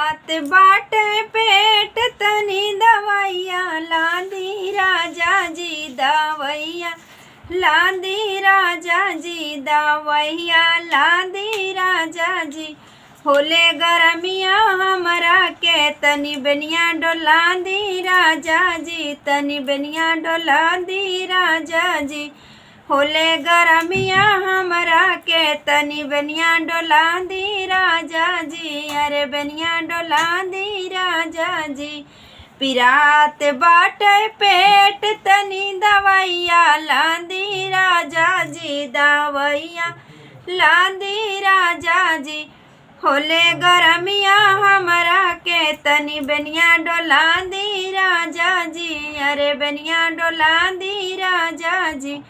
पिरात बाटे पेट तनी दवैया लादी राजा जी दवैया लादी राजा जी दवैया लादी राजा जी होले गरमिया हमरा के तनी बेनिया डोला दी राजा जी तनी बेनिया डोला दी राजा जी होले गरमिया हमरा के तनी बेनिया डोला दी राजा जी अरे बेनिया डोला दी राजा जी पिरात बाटे पेट तनी दवैया लादी राजा जी दवैया लादी राजा जी होले गरमिया हमरा के तनी बेनिया डोला दी राजा जी अरे बेनिया डोला दी राजा जी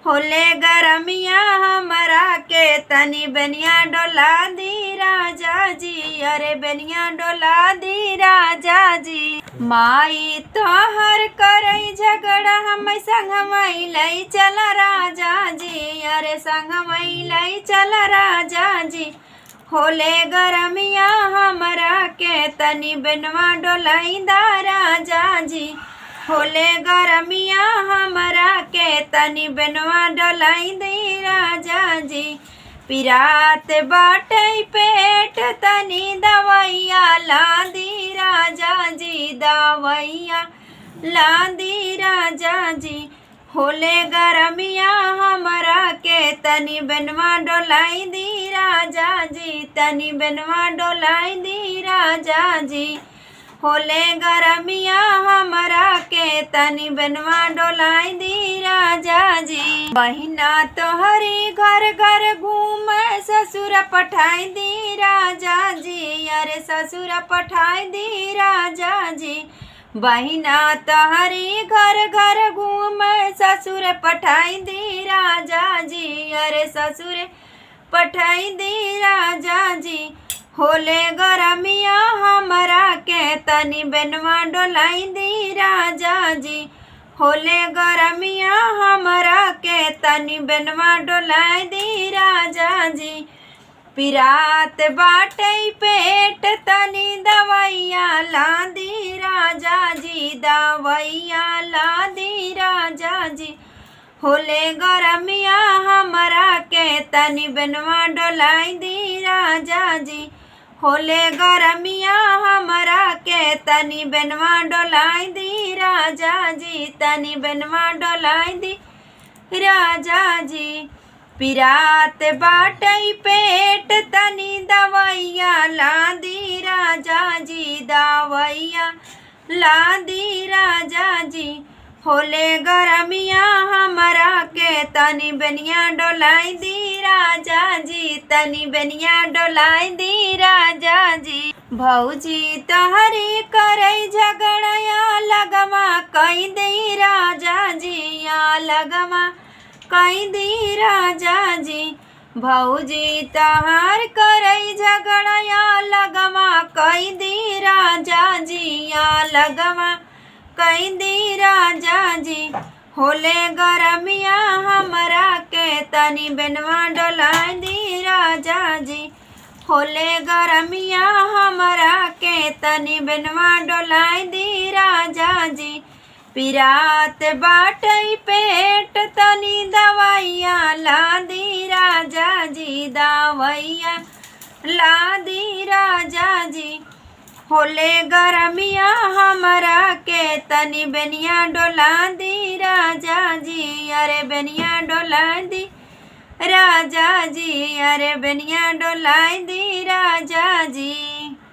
होले गरमिया हमरा के तनी बेनिया डोला दी राजा जी अरे बेनिया डोला दी राजा जी माई तोहर करई झगड़ा हम संगमई लई चल राजा जी अरे संगमई लई चल राजा जी होले गरमिया हमरा के तनी बेनवा डोलाई दा राजा जी होले गरमिया हमरा के तनी बेनवा डोलाई दी राजा जी पिरात बाटे पेट तनी दवैया लादी राजा जी दवैया लादी राजा जी होले गरमिया हमरा के तनी बेनवा डोलाई दी राजा जी तनी बेनवा डोलाई दी राजा जी होले गरमिया हमरा के तनी बेनवा डोलाई दी राजा जी बहिना तोहरी घर घर घूमे ससुर पठाई दी राजा जी अरे ससुर पठाई दी राजा जी बहिना तोहरी घर घर घूमे ससुर पठाई दी राजा जी अरे ससुर पठाई दी राजा जी होले गरमिया हमरा के तनी बेनवा डोलाई दी राजा जी होले गरमिया हमरा के तनी बेनवा डोलाई दी राजा जी पिरात बाटे पेट तनी दवैया लादी राजा जी दवैया लादी राजा जी होले गरमिया हमरा के तनी बेनवा डोलाई दी राजा जी होले गरमिया हमरा के तनी बेनवा डोलाई दी राजा जी तनी बेनवा डोलाई दी राजा जी पिरात बाटे पेट तनी दवैया लादी राजा जी दवैया लादी राजा जी होले गरमिया हमरा के तनी बेनिया डोलाई दी राजा जी तनी बेनिया डोलाई दी राजा जी भौजी तोहरी करई झगड़या लगवा कई दी राजा जी या लगवा कई दी राजा जी भौजी तोहर करई झगड़या लगवा कई दी राजा जी या लगवा कई दी राजा जी होले गरमिया हमरा के तनी बेनवा डोलाई दी राजा जी होले गरमिया हमरा के तनी बेनवा डोलाई दी राजा जी पिरात बाटे पेट तनी दवैया लादी राजा जी दवैया लादी राजा जी होले गरमिया हमरा के तनी बेनिया डोला दी राजा जी अरे बेनिया डोला दी राजा जी